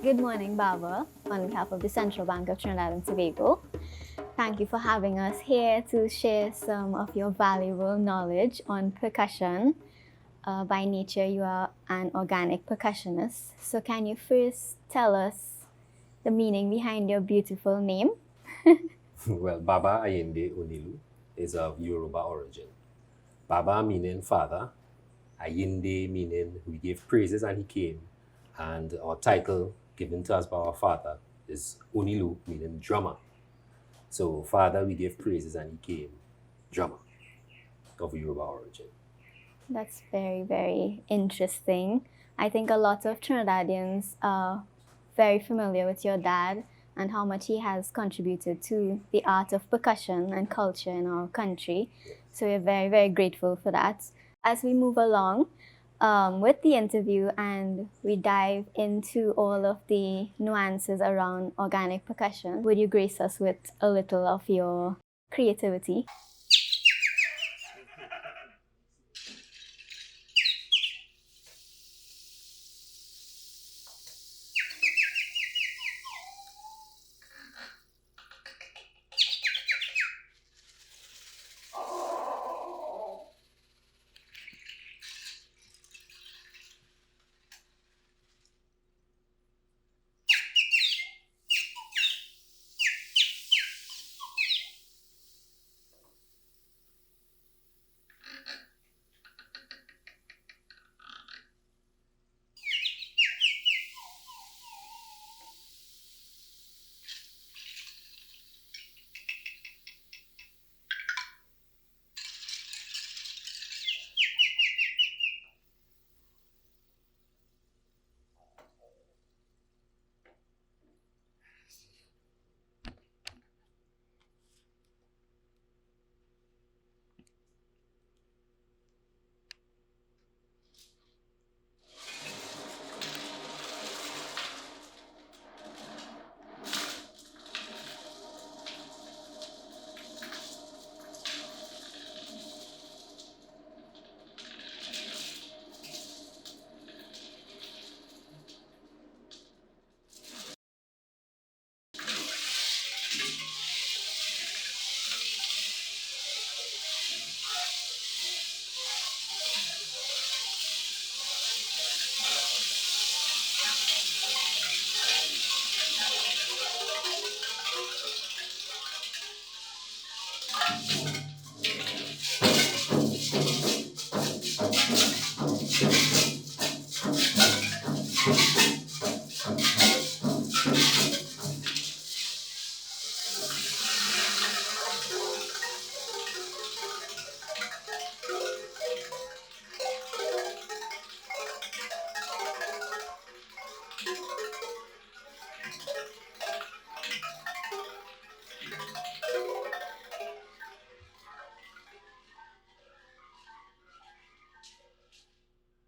Good morning, Baba, on behalf of the Central Bank of Trinidad and Tobago. Thank you for having us here to share some of your valuable knowledge on percussion. By nature, you are an organic percussionist. So can you first tell us the meaning behind your beautiful name? Well, Baba Ayinde Onilu is of Yoruba origin. Baba meaning father, Ayinde meaning we gave praises and he came, and our title given to us by our father is Onilu meaning drummer. So father we gave praises and he came, drummer of Yoruba origin. That's very, very interesting. I think a lot of Trinidadians are very familiar with your dad and how much he has contributed to the art of percussion and culture in our country. So we're very, very grateful for that. As we move along with the interview and we dive into all of the nuances around organic percussion, would you grace us with a little of your creativity?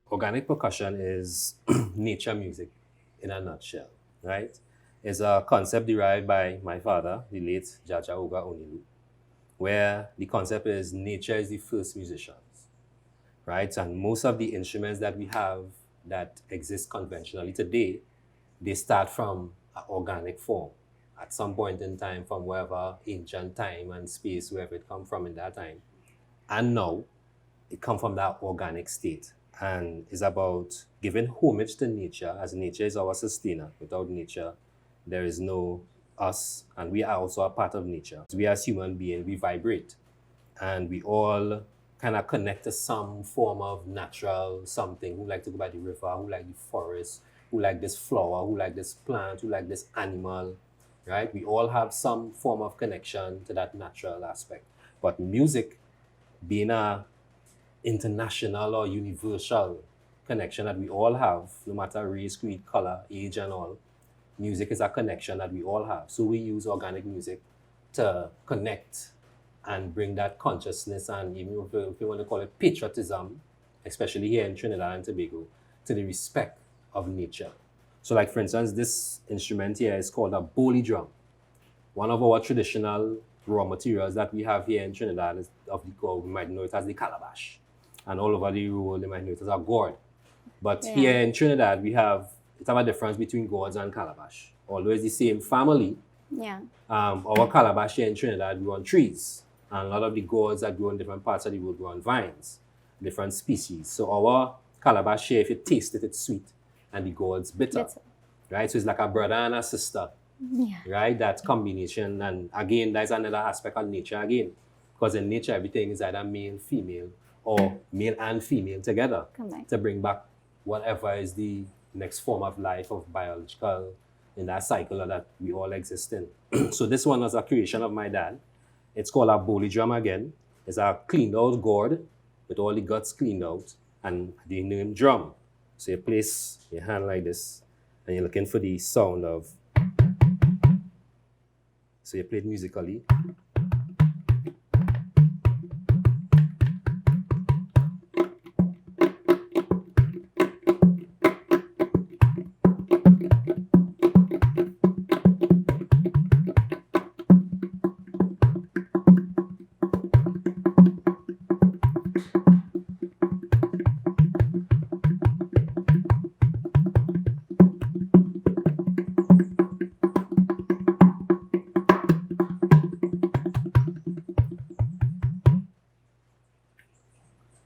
Organic percussion is nature music in a nutshell, right? It's a concept derived by my father, the late Jaja Oga Onilu, where the concept is nature is the first musicians, right? And most of the instruments that we have that exist conventionally today, they start from an organic form at some point in time from wherever ancient time and space, wherever it come from in that time. And now it come from that organic state and is about giving homage to nature, as nature is our sustainer. Without nature, there is no us, and we are also a part of nature. We as human beings, we vibrate, and we all kind of connect to some form of natural something. Who like to go by the river, who like the forest, who like this flower, who like this plant, who like this animal, right? We all have some form of connection to that natural aspect. But music being a international or universal connection that we all have, no matter race, creed, color, age, and all. Music is a connection that we all have. So we use organic music to connect and bring that consciousness and even if you want to call it patriotism, especially here in Trinidad and Tobago, to the respect of nature. So like for instance, this instrument here is called a boli drum. One of our traditional raw materials that we have here in Trinidad is of the gourd. We might know it as the calabash. And all over the world, they might know it as a gourd. But Yeah. here in Trinidad, we have it's have a difference between gourds and calabash. Although it's the same family, Yeah. our calabash here in Trinidad grow on trees, and a lot of the gourds that grow in different parts of the world grow on vines, different species. So our calabash here, if you taste it, it's sweet, and the gourds bitter, Bitter. right? So it's like a brother and a sister, Yeah. right? That combination, and again, that's another aspect of nature again, because in nature everything is either male, female, or male and female together Correct. to bring back whatever is the next form of life of biological in that cycle that we all exist in. So this one was a creation of my dad. It's called a bowly drum again. It's a cleaned out gourd with all the guts cleaned out and the name drum. So you place your hand like this and you're looking for the sound of. So you play it musically.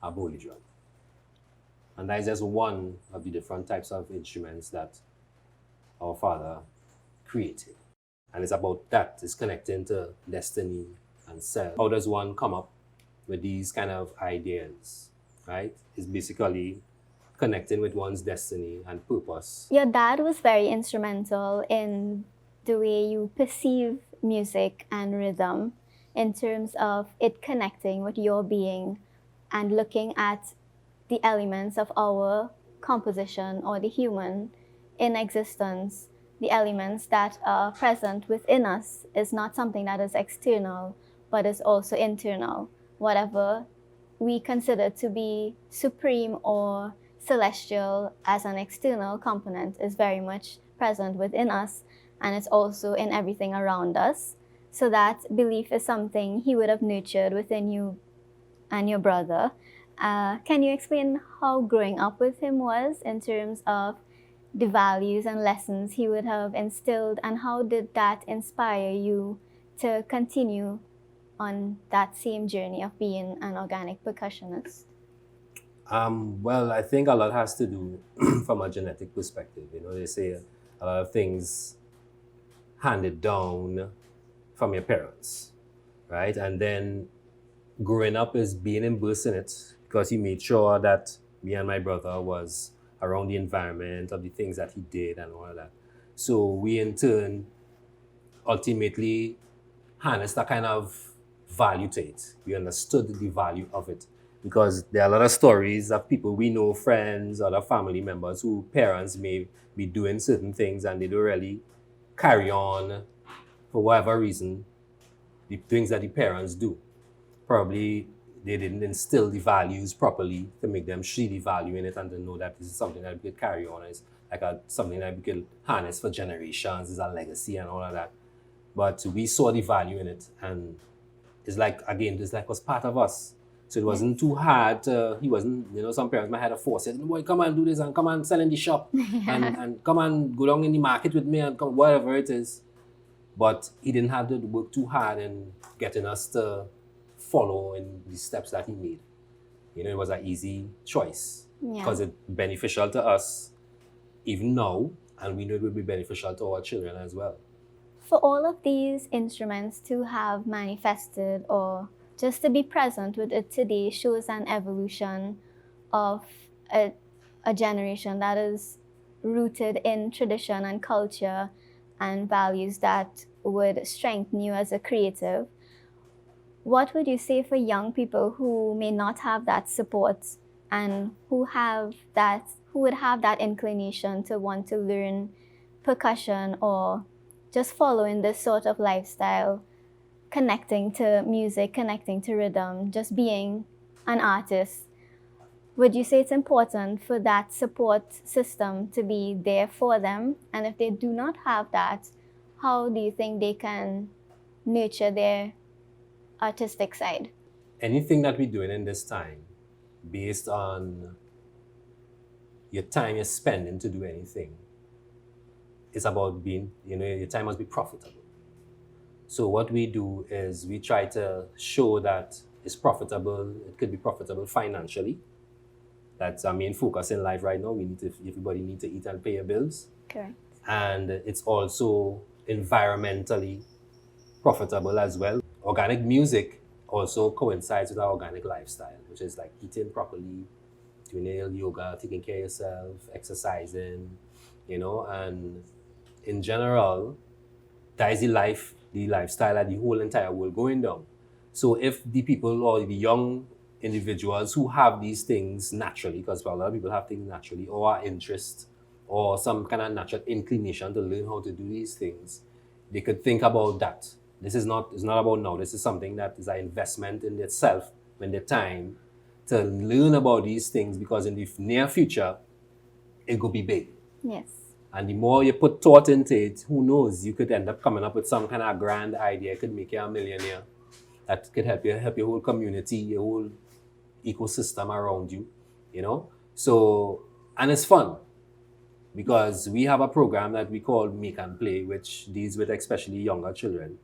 A bowly drum. And that is just one of the different types of instruments that our father created. And it's about that, it's connecting to destiny and self. How does one come up with these kind of ideas, right? It's basically connecting with one's destiny and purpose. Your dad was very instrumental in the way you perceive music and rhythm in terms of it connecting with your being and looking at the elements of our composition or the human in existence. The elements that are present within us is not something that is external, but is also internal. Whatever we consider to be supreme or celestial as an external component is very much present within us, and it's also in everything around us. So that belief is something he would have nurtured within you and your brother. Can you explain how growing up with him was in terms of the values and lessons he would have instilled, and how did that inspire you to continue on that same journey of being an organic percussionist? Well, I think a lot has to do from a genetic perspective. You know, they say a lot of things handed down from your parents, right? And then growing up is being immersed in it because he made sure that me and my brother was around the environment of the things that he did and all of that. So we in turn ultimately harnessed that kind of value to it. We understood the value of it because there are a lot of stories of people we know, friends, other family members who parents may be doing certain things and they don't really carry on for whatever reason, the things that the parents do. Probably they didn't instill the values properly to make them see the value in it and to know that this is something that we could carry on. It's like something that we could harness for generations, it's a legacy and all of that. But we saw the value in it, and it's like, again, this like was part of us. So it wasn't too hard. He wasn't, you know, some parents might have to force it. Boy, come and do this and come and sell in the shop and come and go down in the market with me and come, whatever it is. But he didn't have to work too hard in getting us to follow in the steps that he made. You know, it was an easy choice because it's beneficial to us even now, and we know it will be beneficial to our children as well. For all of these instruments to have manifested or just to be present with it today shows an evolution of a generation that is rooted in tradition and culture and values that would strengthen you as a creative. What would you say for young people who may not have that support and who would have that inclination to want to learn percussion or just following this sort of lifestyle, connecting to music, connecting to rhythm, just being an artist? Would you say it's important for that support system to be there for them? And if they do not have that, how do you think they can nurture their artistic side? Anything that we're doing in this time, based on your time you're spending to do anything, it's about being, your time must be profitable. So what we do is we try to show that it's profitable. It could be profitable financially. That's our main focus in life right now. Everybody needs to eat and pay your bills. Correct. And it's also environmentally profitable as well. Organic music also coincides with our organic lifestyle, which is like eating properly, doing a little yoga, taking care of yourself, exercising, and in general, that is the lifestyle that the whole entire world going down. So if the people or the young individuals who have these things naturally, because a lot of people have things naturally, or are interest, or some kind of natural inclination to learn how to do these things, they could think about that. It's not about now. This is something that is an investment in itself, in the time, to learn about these things, because in the near future, it could be big. Yes. And the more you put thought into it, who knows, you could end up coming up with some kind of grand idea. It could make you a millionaire. That could help your whole community, your whole ecosystem around you, So, and it's fun because we have a program that we call Make and Play, which deals with especially younger children.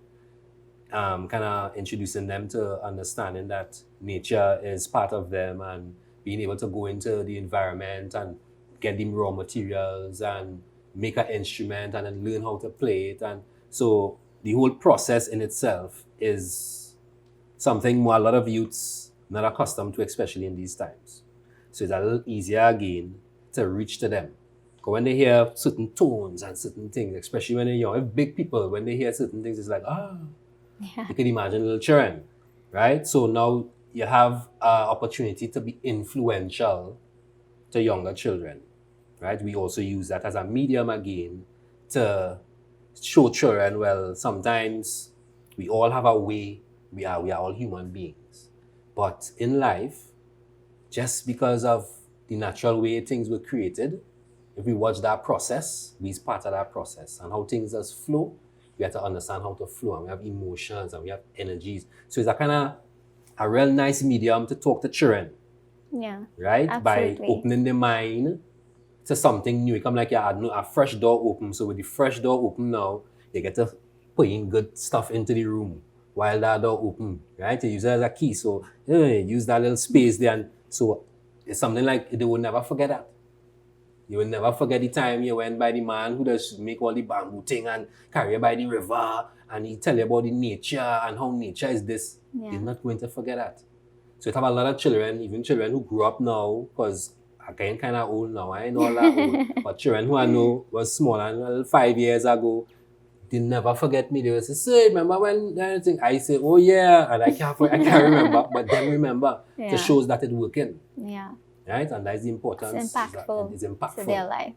Kind of introducing them to understanding that nature is part of them and being able to go into the environment and get them raw materials and make an instrument and then learn how to play it. And so the whole process in itself is something a lot of youths not accustomed to, especially in these times. So it's a little easier again to reach to them. Because when they hear certain tones and certain things, especially when they're young, if big people, when they hear certain things, it's like, you can imagine little children, right? So now you have an opportunity to be influential to younger children, right? We also use that as a medium again to show children, well, sometimes we all have a way, we are all human beings. But in life, just because of the natural way things were created, if we watch that process, we're part of that process and how things just flow, we have to understand how to flow, and we have emotions and we have energies. So it's a kind of a real nice medium to talk to children. Yeah. Right? Absolutely. By opening the mind to something new. It come like you had a fresh door open. So with the fresh door open now, you get to put in good stuff into the room while that door open. Right? You use it as a key. So use that little space there. And so it's something like they will never forget that. You will never forget the time you went by the man who does make all the bamboo thing and carry you by the river and he tell you about the nature and how nature is this. Yeah. You're not going to forget that. So you have a lot of children, even children who grew up now, because I'm getting kind of old now, I ain't all that old, but children who I know was small and 5 years ago, they never forget me. They will say, remember when anything? I say, oh yeah, and I can't remember, but then remember, to shows that it's working. Yeah. Right? And that's the importance. It's impactful, it's impactful to their life.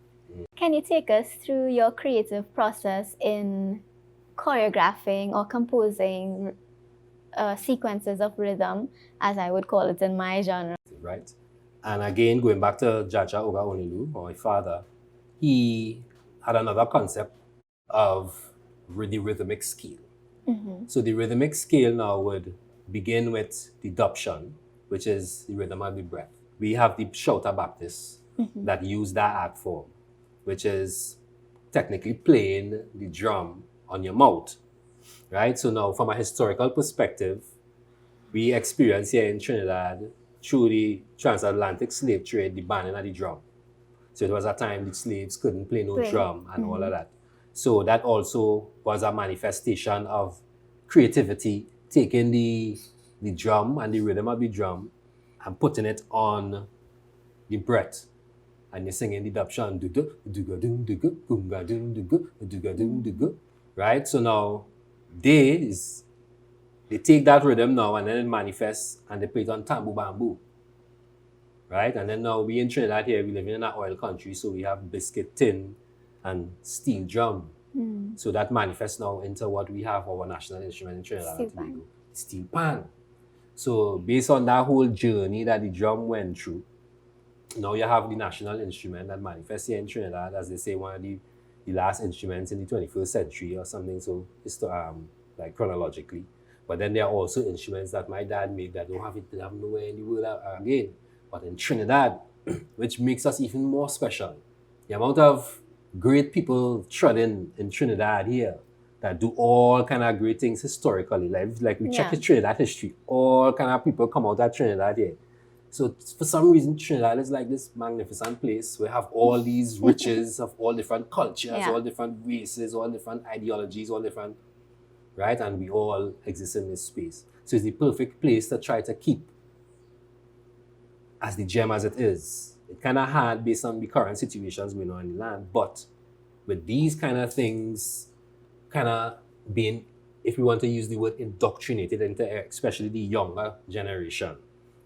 Can you take us through your creative process in choreographing or composing sequences of rhythm, as I would call it in my genre? Right. And again, going back to Jaja Oga Onilu, my father, he had another concept of the rhythmic scale. Mm-hmm. So the rhythmic scale now would begin with the dubtion, which is the rhythm of the breath. We have the shouter Baptists that use that art form, which is technically playing the drum on your mouth, right? So now from a historical perspective, we experience here in Trinidad through the transatlantic slave trade, the banning of the drum. So it was a time the slaves couldn't play no drum and all of that. So that also was a manifestation of creativity, taking the drum and the rhythm of the drum and putting it on the breath. And you're singing the dubtion, right? So now they take that rhythm now and then it manifests and they play it on tambu bamboo, right? And then now we in Trinidad here, we live in an oil country, so we have biscuit tin and steel drum. So that manifests now into what we have our national instrument in Trinidad and Tobago, steel pan. So based on that whole journey that the drum went through, now you have the national instrument that manifests here in Trinidad, as they say, one of the last instruments in the 21st century or something, so like chronologically. But then there are also instruments that my dad made that don't have nowhere in the world again, but in Trinidad, which makes us even more special. The amount of great people trod in Trinidad here that do all kind of great things historically. Like we check Yeah. the Trinidad history, all kind of people come out of Trinidad here. So for some reason, Trinidad is like this magnificent place. We have all these riches of all different cultures, Yeah. all different races, all different ideologies, all different, right? And we all exist in this space. So it's the perfect place to try to keep as the gem as it is. It kind of hard based on the current situations going on in the land, but with these kind of things kind of being, if we want to use the word, indoctrinated into especially the younger generation,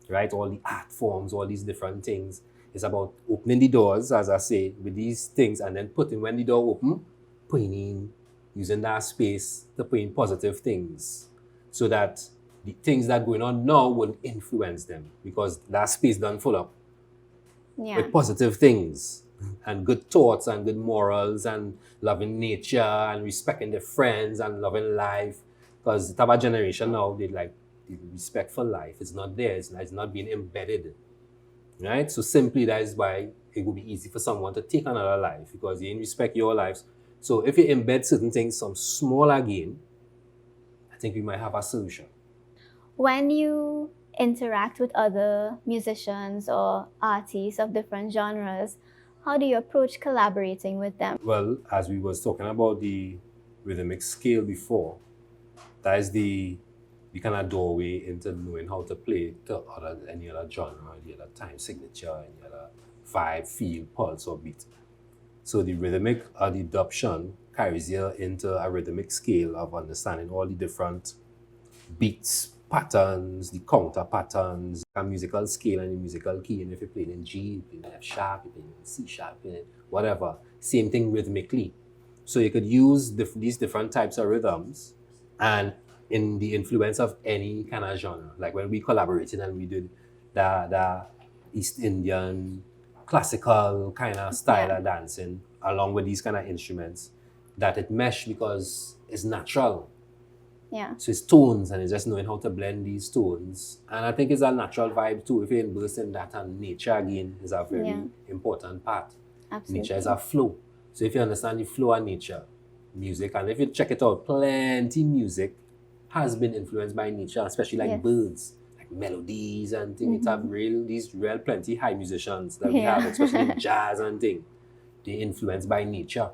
right? All the art forms, all these different things. It's about opening the doors, as I say, with these things, and then putting, when the door open, putting in, using that space to put in positive things so that the things that are going on now won't influence them because that space done full up Yeah. with positive things and good thoughts and good morals and loving nature and respecting their friends and loving life. Because the type of generation now, they like the respect for life. It's not there. It's not being embedded. Right? So simply that is why it would be easy for someone to take another life because they didn't respect your lives. So if you embed certain things, some small again, I think we might have a solution. When you interact with other musicians or artists of different genres, how do you approach collaborating with them? Well, as we was talking about the rhythmic scale before, that is the kind of doorway into knowing how to play to any other genre, any other time signature, any other vibe, feel, pulse, or beat. So the rhythmic or the adoption carries you into a rhythmic scale of understanding all the different beats, patterns, the counter patterns, a musical scale and the musical key. And if you're playing in G, you're playing in F sharp, you're playing in C sharp, you're playing whatever. Same thing rhythmically. So you could use these different types of rhythms and in the influence of any kind of genre. Like when we collaborated and we did the East Indian classical kind of style Yeah. of dancing along with these kind of instruments, that it meshed because it's natural. Yeah. So it's tones and it's just knowing how to blend these tones. And I think it's a natural vibe too. If you're immersed in that, and nature again is a very Yeah. important part. Absolutely. Nature is a flow. So if you understand the flow of nature, music, and if you check it out, plenty music has been influenced by nature, especially like Yes. birds, like melodies and things. It have these real plenty high musicians that we Yeah. have, especially in jazz and things. They influenced by nature.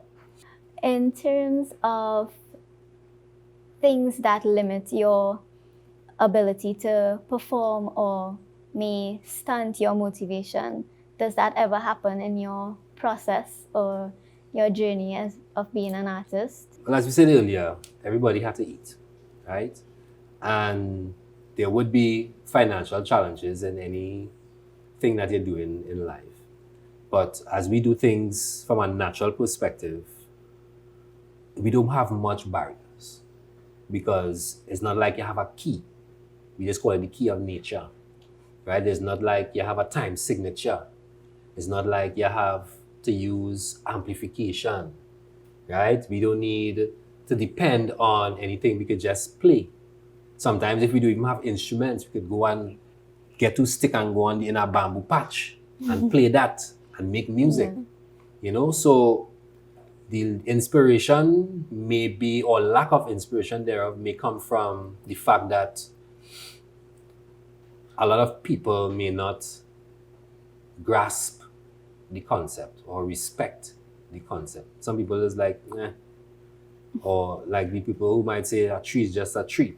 In terms of things that limit your ability to perform or may stunt your motivation, does that ever happen in your process or your journey of being an artist? Well, as we said earlier, everybody had to eat, right? And there would be financial challenges in anything that you're doing in life. But as we do things from a natural perspective, we don't have much barriers because it's not like you have a key. We just call it the key of nature, right? It's not like you have a time signature. It's not like you have to use amplification, right? We don't need to depend on anything. We could just play. Sometimes if we don't even have instruments, we could go and get to stick and go on in a bamboo patch and play that and make music. Yeah. You know, so the inspiration may be, or lack of inspiration thereof may come from the fact that a lot of people may not grasp the concept or respect the concept. Some people is like, eh. Or like the people who might say a tree is just a tree.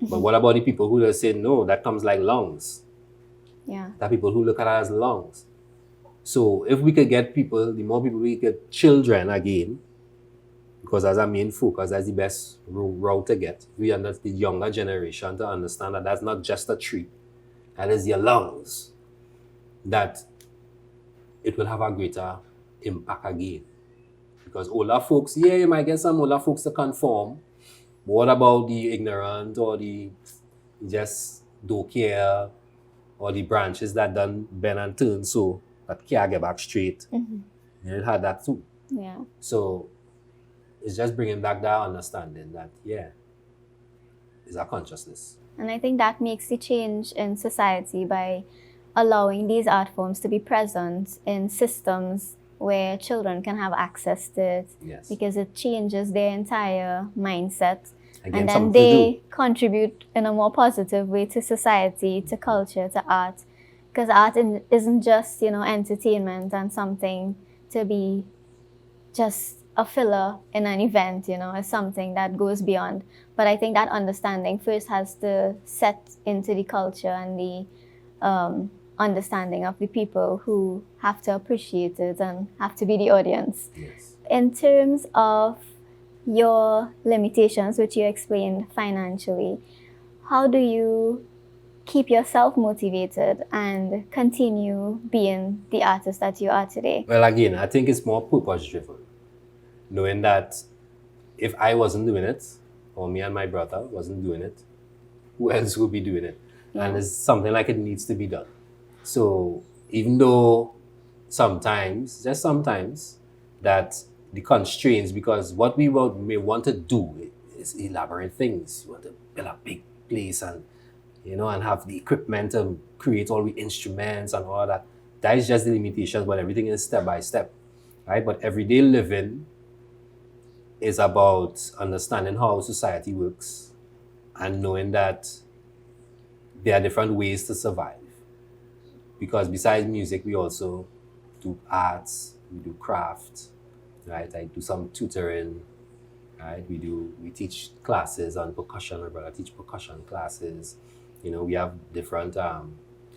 But what about the people who just say, no, that comes like lungs? Yeah. There are people who look at it as lungs. So if we could get people, the more people we get, children again, because as our main focus, that's the best route to get. We understand the younger generation to understand that that's not just a tree, that is your lungs, that it will have a greater impact again. Because older folks, yeah, you might get some older folks to conform, but what about the ignorant or the just don't care, or the branches that done bend and turn so that can't get back straight? You had that too. Yeah. So it's just bringing back that understanding that, yeah, it's a consciousness. And I think that makes the change in society by allowing these art forms to be present in systems where children can have access to it. Yes. Because it changes their entire mindset. Again, and then something to they contribute in a more positive way to society, to culture, to art. Because art isn't just, entertainment and something to be just a filler in an event, it's something that goes beyond. But I think that understanding first has to set into the culture and the understanding of the people who have to appreciate it and have to be the audience. Yes. In terms of your limitations, which you explained financially, how do you keep yourself motivated and continue being the artist that you are today? Well, again, I think it's more purpose driven. Knowing that if I wasn't doing it, or me and my brother wasn't doing it, who else would be doing it? Yeah. And it's something like it needs to be done. So even though sometimes, just sometimes, that the constraints, because what we may want to do is elaborate things. You want to build a big place and and have the equipment to create all the instruments and all that. That is just the limitations, but everything is step by step, right? But everyday living is about understanding how society works and knowing that there are different ways to survive. Because besides music, we also do arts, we do craft, right? I do some tutoring, right? We teach classes on percussion. My brother teach percussion classes. We have different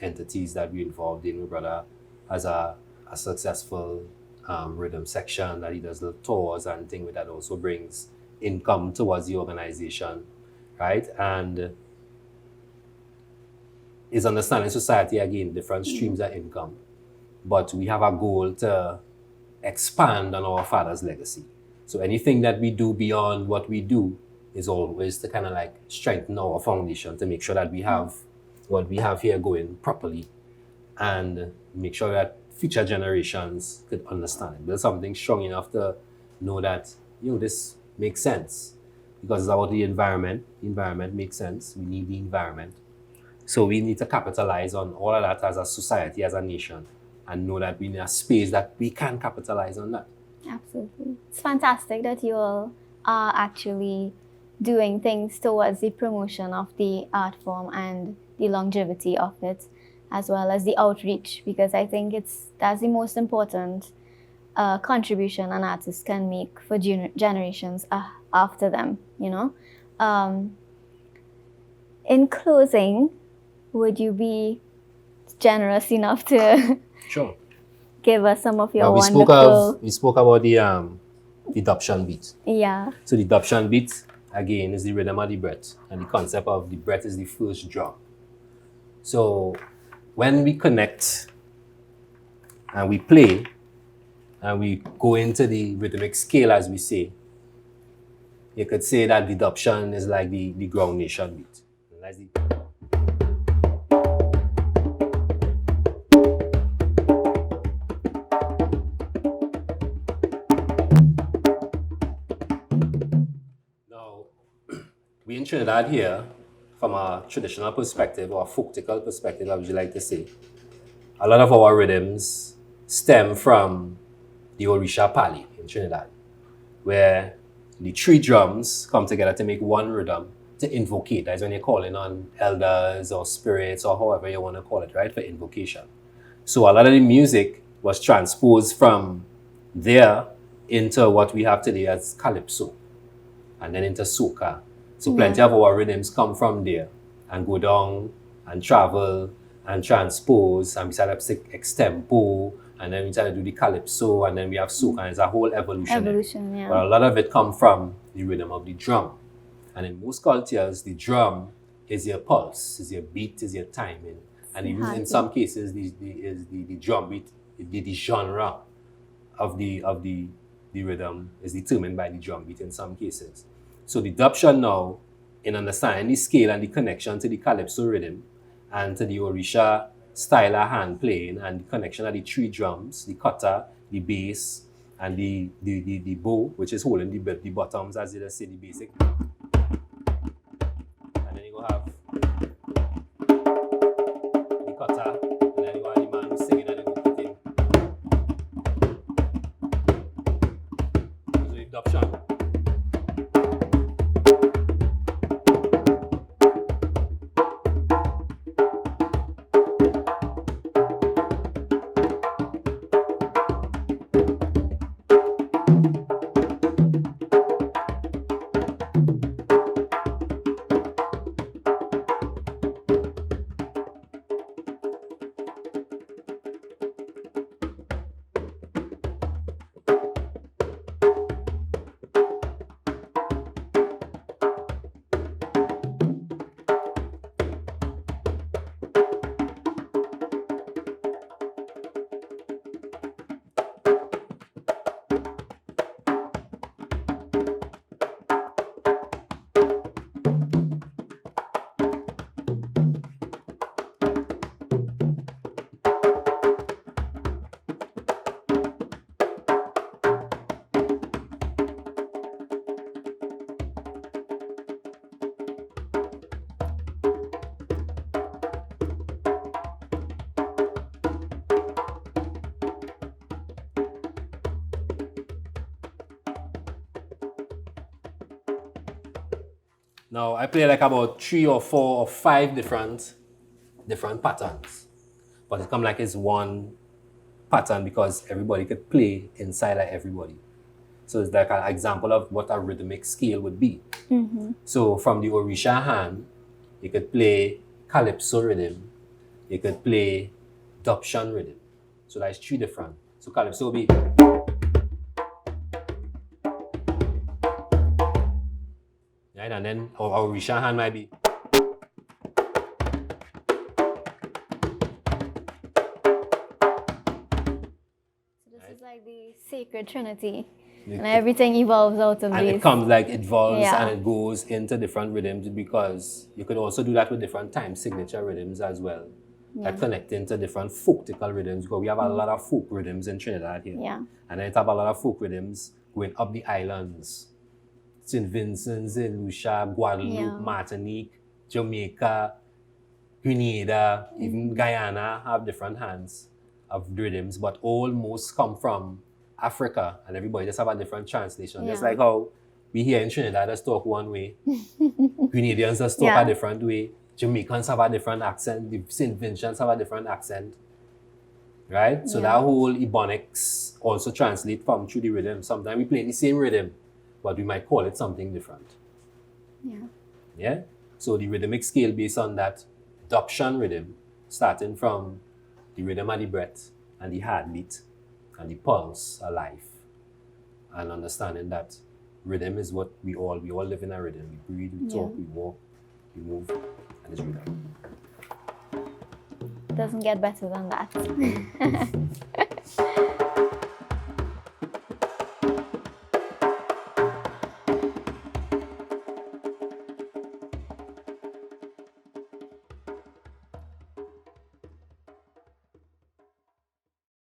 entities that we're involved in. My brother has a successful rhythm section that he does little tours and things that also brings income towards the organization, right? And is understanding society, again, different streams of income. But we have a goal to expand on our father's legacy. So anything that we do beyond what we do is always to kind of like strengthen our foundation to make sure that we have what we have here going properly and make sure that future generations could understand it. There's something strong enough to know that, this makes sense because it's about the environment. The environment makes sense. We need the environment. So we need to capitalize on all of that as a society, as a nation, and know that we need a space that we can capitalize on that. Absolutely. It's fantastic that you all are actually doing things towards the promotion of the art form and the longevity of it, as well as the outreach, because I think that's the most important contribution an artist can make for generations after them, In closing, would you be generous enough to Sure. give us some of your Well, we spoke about the dubshan beat. Yeah. So the dubshan beat, again, is the rhythm of the breath. And the concept of the breath is the first drum. So when we connect and we play and we go into the rhythmic scale, as we say, you could say that the dubshan is like the ground nation beat. That's the we in Trinidad here, from a traditional perspective or a folktical perspective, I would like to say, a lot of our rhythms stem from the Orisha Pali in Trinidad, where the three drums come together to make one rhythm to invocate. That's when you're calling on elders or spirits or however you want to call it, right, for invocation. So a lot of the music was transposed from there into what we have today as calypso, and then into soca. So plenty of our rhythms come from there and go down and travel and transpose, and we start up extempo, and then we try to do the calypso, and then we have soca, and it's a whole evolution. Yeah. But a lot of it come from the rhythm of the drum. And in most cultures, the drum is your pulse, is your beat, is your timing. And even in some cases, the drum beat, the genre of the rhythm is determined by the drum beat in some cases. So the dubshan now, in understanding the scale and the connection to the calypso rhythm and to the Orisha style of hand playing and the connection of the three drums, the kata, the bass, and the bow, which is holding the bottoms, as you just say, the basic. And then you go have the kata, and then you go have the man who's singing and then go put in. Now I play like about 3 or 4 or 5 different patterns, but it come like it's one pattern because everybody could play inside of everybody. So it's like an example of what a rhythmic scale would be. So from the Orisha hand, you could play calypso rhythm, you could play dubshan rhythm. So that's 3 different. So calypso will be, right, and then our Orisha hand might be. So this is like the sacred trinity, and everything evolves out of And these. it comes like it evolves Yeah. and it goes into different rhythms because you could also do that with different time signature rhythms as well. That connect into different folktical rhythms because we have a lot of folk rhythms in Trinidad here. Yeah. And then it have a lot of folk rhythms going up the islands. St. Vincent, St. Lucia, Guadeloupe, Yeah. Martinique, Jamaica, Grenada, even Guyana have different hands of rhythms, but all most come from Africa and everybody just have a different translation. Just Yeah. like how we here in Trinidad just talk one way, Grenadians just talk Yeah. a different way, Jamaicans have a different accent, the St. Vincents have a different accent, right? So Yeah. that whole Ebonics also translate from through the rhythm. Sometimes we play the same rhythm, but we might call it something different. Yeah. Yeah? So the rhythmic scale based on that dubshan rhythm, starting from the rhythm of the breath and the heartbeat and the pulse of life, and understanding that rhythm is what we all live in a rhythm. We breathe, we talk, we walk, we move, and it's rhythm. Doesn't get better than that.